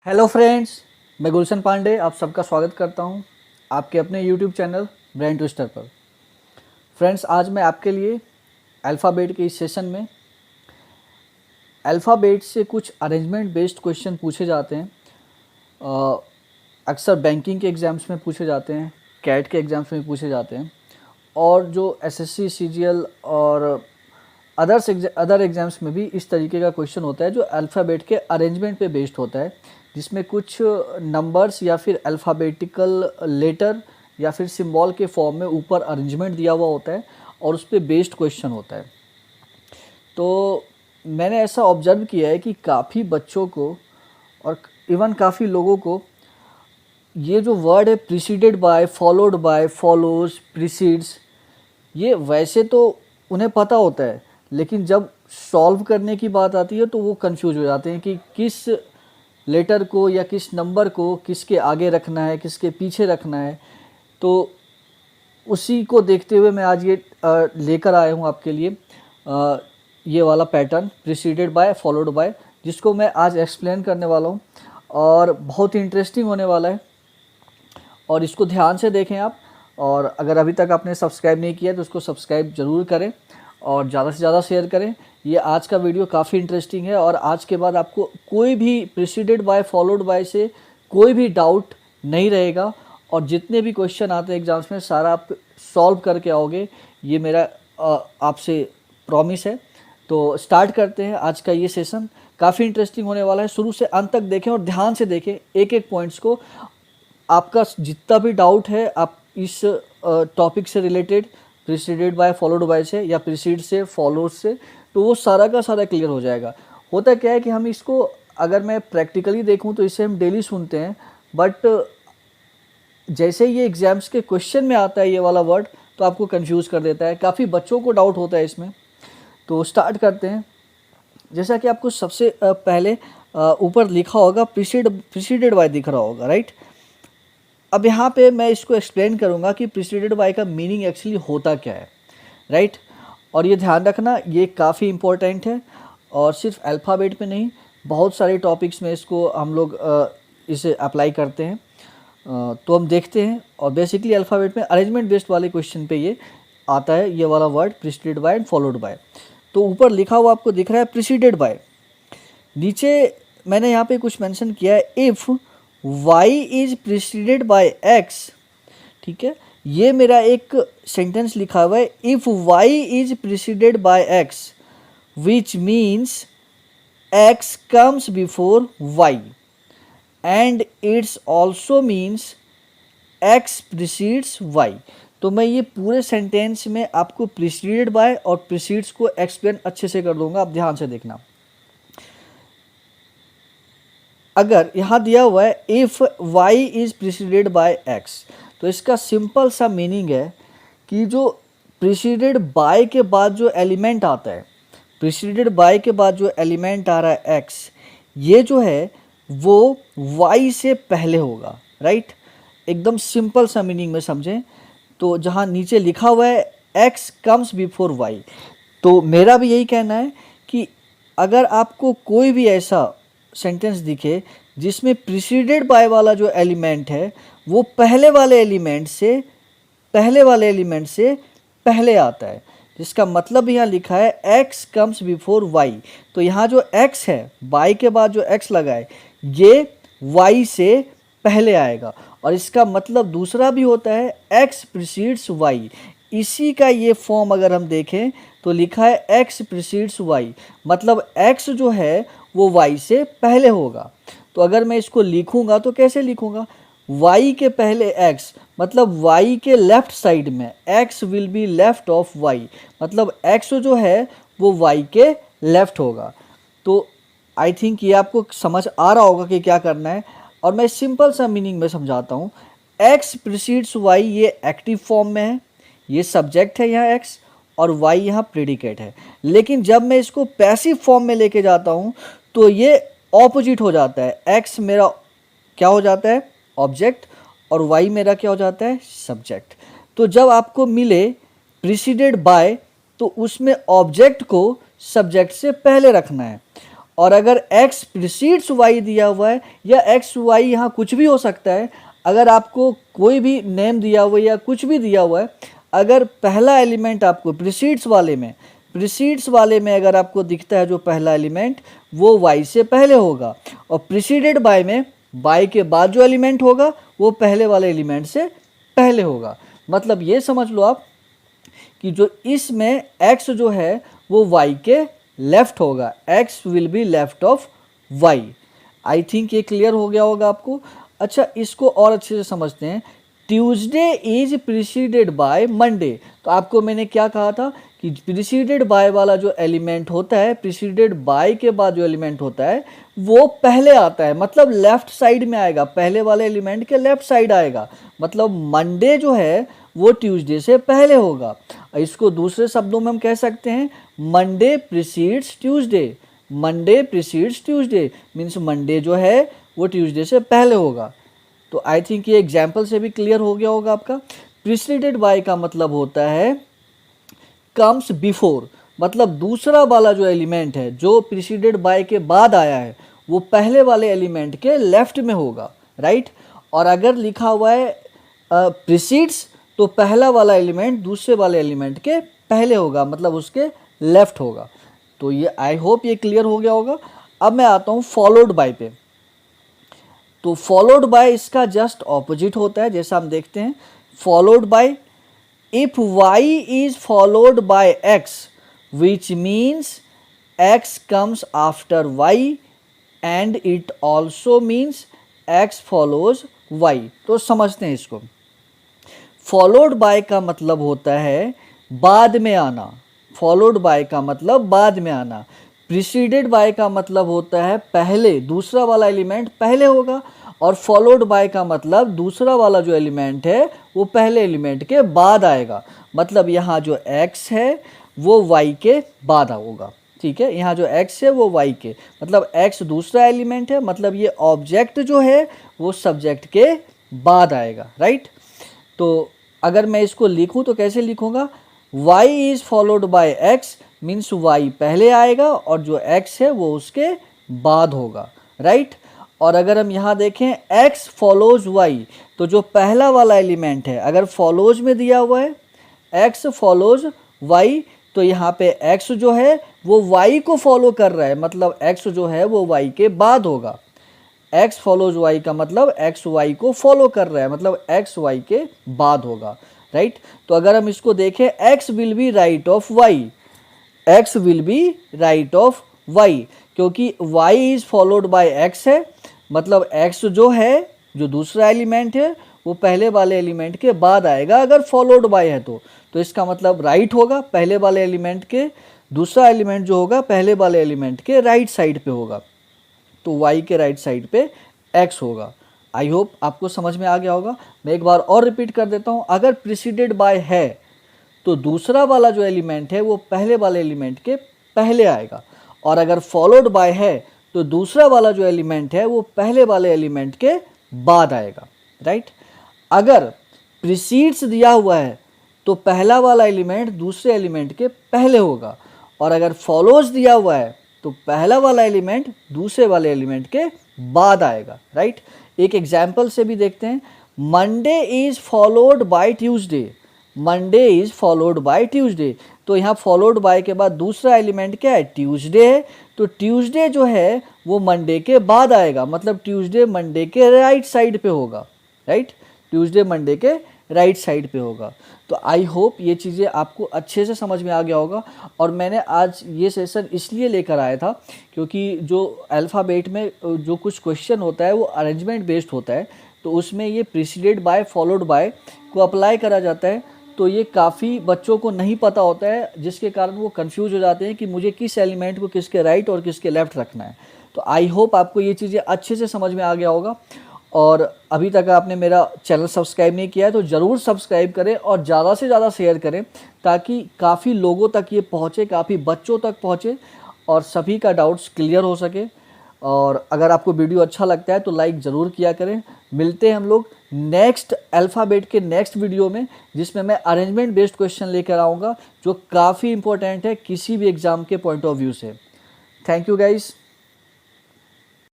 Hello friends, मैं गुलशन पांडे आप सबका स्वागत करता हूं आपके अपने यूट्यूब चैनल ब्रेन ट्विस्टर पर। फ्रेंड्स, आज मैं आपके लिए अल्फ़ाबेट के इस सेशन में अल्फ़ाबेट से कुछ अरेंजमेंट बेस्ड क्वेश्चन पूछे जाते हैं। अक्सर बैंकिंग के एग्ज़ाम्स में पूछे जाते हैं, कैट के एग्ज़ाम्स में पूछे जाते हैं और जो एसएससी, सीजीएल और अदर एग्ज़ाम्स में भी इस तरीके का क्वेश्चन होता है जो अल्फ़ाबेट के अरेंजमेंट पे बेस्ड होता है, जिसमें कुछ नंबर्स या फिर अल्फ़ाबेटिकल लेटर या फिर सिंबल के फॉर्म में ऊपर अरेंजमेंट दिया हुआ होता है और उस पे बेस्ड क्वेश्चन होता है। तो मैंने ऐसा ऑब्ज़र्व किया है कि काफ़ी बच्चों को और इवन काफ़ी लोगों को ये जो वर्ड है preceded by, followed by, follows, precedes, ये वैसे तो उन्हें पता होता है, लेकिन जब सॉल्व करने की बात आती है तो वो कंफ्यूज हो जाते हैं कि किस लेटर को या किस नंबर को किसके आगे रखना है, किसके पीछे रखना है। तो उसी को देखते हुए मैं आज ये लेकर आया हूँ आपके लिए ये वाला pattern preceded by, followed by, जिसको मैं आज एक्सप्लेन करने वाला हूँ और बहुत ही इंटरेस्टिंग होने वाला है। और इसको ध्यान से देखें आप, और अगर अभी तक आपने सब्सक्राइब नहीं किया तो उसको सब्सक्राइब ज़रूर करें और ज़्यादा से ज़्यादा शेयर करें। ये आज का वीडियो काफ़ी इंटरेस्टिंग है और आज के बाद आपको कोई भी प्रीसीडेड बाय, फॉलोड बाय से कोई भी डाउट नहीं रहेगा और जितने भी क्वेश्चन आते हैं एग्जाम्स में सारा आप सॉल्व करके आओगे, ये मेरा आपसे प्रॉमिस है। तो स्टार्ट करते हैं आज का ये सेशन। काफ़ी इंटरेस्टिंग होने वाला है, शुरू से अंत तक देखें और ध्यान से देखें एक एक पॉइंट्स को। आपका जितना भी डाउट है आप इस टॉपिक से related, preceded by, followed by से या प्रीसीड से, फॉलोड से, तो वो सारा का सारा क्लियर हो जाएगा। होता क्या है कि हम इसको, अगर मैं प्रैक्टिकली देखूं तो इसे हम डेली सुनते हैं, बट जैसे ये एग्जाम्स के क्वेश्चन में आता है ये वाला वर्ड तो आपको कंफ्यूज कर देता है। काफ़ी बच्चों को डाउट होता है इसमें। तो स्टार्ट करते हैं। जैसा कि आपको सबसे पहले ऊपर लिखा होगा प्रीसीडेड बाय दिख रहा होगा, राइट। अब यहाँ पे मैं इसको एक्सप्लेन करूँगा कि प्रीसीडेड बाय का मीनिंग एक्चुअली होता क्या है, राइट। और ये ध्यान रखना, ये काफ़ी इम्पोर्टेंट है और सिर्फ अल्फ़ाबेट पे नहीं, बहुत सारे टॉपिक्स में इसको हम लोग इसे अप्लाई करते हैं। तो हम देखते हैं और बेसिकली अल्फ़ाबेट में अरेंजमेंट बेस्ड वाले क्वेश्चन पे ये आता है, ये वाला word preceded by and followed by. तो ऊपर लिखा हुआ आपको दिख रहा है प्रीसीडेड बाय, नीचे मैंने यहाँ पे कुछ मेंशन किया है, if y is preceded by x, ठीक है। ये मेरा एक सेंटेंस लिखा हुआ है, if y is preceded by x which means x comes before y and it's also means x precedes y। तो मैं ये पूरे सेंटेंस में आपको प्रीसीडेड बाय और प्रीसीड्स को एक्सप्लेन अच्छे से कर दूंगा, आप ध्यान से देखना। अगर यहाँ दिया हुआ है if y is preceded by x, तो इसका सिंपल सा मीनिंग है कि जो प्रीसीडेड बाय के बाद जो एलिमेंट आता है, प्रीसीडेड बाय के बाद जो एलिमेंट आ रहा है x, ये जो है वो y से पहले होगा, राइट। एकदम सिंपल सा मीनिंग में समझें तो जहाँ नीचे लिखा हुआ है x कम्स बिफोर y, तो मेरा भी यही कहना है कि अगर आपको कोई भी ऐसा सेंटेंस दिखे जिसमें प्रीसीडेड बाय वाला जो एलिमेंट है वो पहले वाले एलिमेंट से पहले आता है, जिसका मतलब यहाँ लिखा है x कम्स बिफोर y, तो यहाँ जो x है, y के बाद जो x लगा है ये y से पहले आएगा। और इसका मतलब दूसरा भी होता है x प्रीसीड्स y। इसी का ये फॉर्म अगर हम देखें तो लिखा है x प्रीसीड्स y, मतलब x जो है वो y से पहले होगा। तो अगर मैं इसको लिखूंगा तो कैसे लिखूंगा, y के पहले x, मतलब y के लेफ्ट साइड में, x will be left of y, मतलब x जो है वो y के लेफ्ट होगा। तो आई थिंक ये आपको समझ आ रहा होगा कि क्या करना है, और मैं सिंपल सा मीनिंग में समझाता हूँ। x प्रीसीड्स y ये एक्टिव फॉर्म में है, ये सब्जेक्ट है यहाँ x, और y यहाँ प्रेडिकेट है। लेकिन जब मैं इसको पैसिव फॉर्म में लेके जाता हूँ तो ये ऑपोजिट हो जाता है, x मेरा क्या हो जाता है, ऑब्जेक्ट, और y मेरा क्या हो जाता है, सब्जेक्ट। तो जब आपको मिले प्रीसीडेड बाय तो उसमें ऑब्जेक्ट को सब्जेक्ट से पहले रखना है और अगर x प्रीसीड्स y दिया हुआ है या x y यहाँ कुछ भी हो सकता है, अगर आपको कोई भी नेम दिया हुआ है या कुछ भी दिया हुआ है, अगर पहला एलिमेंट आपको प्रीसीड्स वाले में अगर आपको दिखता है जो पहला एलिमेंट वो y से पहले होगा, और प्रीसीडेड बाय में y के बाद जो एलिमेंट होगा वो पहले वाले एलिमेंट से पहले होगा। मतलब ये समझ लो आप कि जो इसमें x जो है वो y के लेफ्ट होगा, x will be left of y। I think ये क्लियर हो गया होगा आपको। अच्छा, इसको और अच्छे से समझते हैं। Tuesday is preceded by Monday, तो आपको मैंने क्या कहा था कि प्रीसीडेड बाय वाला जो एलिमेंट होता है, प्रीसीडेड बाय के बाद जो एलिमेंट होता है वो पहले आता है, मतलब लेफ्ट साइड में आएगा, पहले वाले एलिमेंट के लेफ्ट साइड आएगा। मतलब मंडे जो है वो ट्यूसडे से पहले होगा। इसको दूसरे शब्दों में हम कह सकते हैं Monday precedes Tuesday. Monday precedes Tuesday means Monday जो है वो ट्यूसडे से पहले होगा। तो आई थिंक ये एग्जाम्पल से भी क्लियर हो गया होगा आपका। प्रीसीडेड बाय का मतलब होता है कम्स बिफोर, मतलब दूसरा वाला जो एलिमेंट है जो प्रीसीडेड बाय के बाद आया है वो पहले वाले एलिमेंट के लेफ्ट में होगा, राइट। और अगर लिखा हुआ है प्रीसीड्स तो पहला वाला एलिमेंट दूसरे वाले एलिमेंट के पहले होगा, मतलब उसके लेफ्ट होगा। तो ये आई होप ये क्लियर हो गया होगा। अब मैं आता हूँ फॉलोड बाय पे। तो फॉलोड बाय इसका जस्ट ऑपोजिट होता है, जैसा हम देखते हैं। Followed by, if y is followed by x which means x comes after y and it also means x follows y। तो समझते हैं इसको। फॉलोड बाय का मतलब होता है बाद में आना, फॉलोड बाय का मतलब बाद में आना। प्रीसीडेड बाय का मतलब होता है पहले, दूसरा वाला एलिमेंट पहले होगा, और फॉलोड बाय का मतलब दूसरा वाला जो एलिमेंट है वो पहले एलिमेंट के बाद आएगा। मतलब यहाँ जो x है वो y के बाद होगा, ठीक है। यहाँ जो x है वो y के, मतलब x दूसरा एलिमेंट है, मतलब ये ऑब्जेक्ट जो है वो सब्जेक्ट के बाद आएगा, राइट। तो अगर मैं इसको लिखूँ तो कैसे लिखूँगा, y is followed by x means y पहले आएगा और जो x है वो उसके बाद होगा, राइट। और अगर हम यहाँ देखें x फॉलोज y, तो जो पहला वाला एलिमेंट है अगर फॉलोज में दिया हुआ है x फॉलोज y, तो यहाँ पे x जो है वो y को फॉलो कर रहा है, मतलब x जो है वो y के बाद होगा। x फॉलोज y का मतलब x y को फॉलो कर रहा है, मतलब x y के बाद होगा, राइट। तो अगर हम इसको देखें x will be right of y, x will be right of y, क्योंकि y is followed by x है, मतलब x जो है जो दूसरा एलिमेंट है वो पहले वाले एलिमेंट के बाद आएगा अगर फॉलोड बाय है तो इसका मतलब राइट होगा, पहले वाले एलिमेंट के दूसरा एलिमेंट जो होगा पहले वाले एलिमेंट के राइट साइड पे होगा, तो y के राइट साइड पे x होगा। आई होप आपको समझ में आ गया होगा। मैं एक बार और रिपीट कर देता हूँ। अगर प्रीसीडेड बाय है तो दूसरा वाला जो एलिमेंट है वो पहले वाले एलिमेंट के पहले आएगा, और अगर फॉलोड बाय है तो दूसरा वाला जो एलिमेंट है वो पहले वाले एलिमेंट के बाद आएगा, राइट। अगर प्रीसीड्स दिया हुआ है तो पहला वाला एलिमेंट दूसरे एलिमेंट के पहले होगा, और अगर फॉलोज दिया हुआ है तो पहला वाला एलिमेंट दूसरे वाले एलिमेंट के बाद आएगा, राइट। एक एग्जाम्पल से भी देखते हैं। Monday is followed by Tuesday, Monday is followed by Tuesday, तो यहाँ फॉलोड बाय के बाद दूसरा एलिमेंट क्या है, ट्यूसडे है, तो ट्यूसडे जो है वो मंडे के बाद आएगा, मतलब ट्यूसडे मंडे के राइट साइड पे होगा, राइट। ट्यूसडे मंडे के राइट साइड पे होगा। तो आई होप ये चीज़ें आपको अच्छे से समझ में आ गया होगा। और मैंने आज ये सेशन इसलिए लेकर आया था क्योंकि जो अल्फ़ाबेट में जो कुछ क्वेश्चन होता है वो अरेंजमेंट बेस्ड होता है, तो उसमें ये प्रीसीडेड बाय फॉलोड बाय को अप्लाई करा जाता है। तो ये काफ़ी बच्चों को नहीं पता होता है, जिसके कारण वो कंफ्यूज हो जाते हैं कि मुझे किस एलिमेंट को किसके राइट और किसके लेफ़्ट रखना है। तो आई होप आपको ये चीज़ें अच्छे से समझ में आ गया होगा। और अभी तक आपने मेरा चैनल सब्सक्राइब नहीं किया है तो ज़रूर सब्सक्राइब करें और ज़्यादा से ज़्यादा शेयर करें, ताकि काफ़ी लोगों तक ये पहुँचे, काफ़ी बच्चों तक पहुँचे और सभी का डाउट्स क्लियर हो सके। और अगर आपको वीडियो अच्छा लगता है तो लाइक ज़रूर किया करें। मिलते हैं हम लोग नेक्स्ट अल्फ़ाबेट के नेक्स्ट वीडियो में, जिसमें मैं अरेंजमेंट बेस्ड क्वेश्चन लेकर आऊँगा जो काफ़ी इंपॉर्टेंट है किसी भी एग्ज़ाम के पॉइंट ऑफ व्यू से। Thank you guys.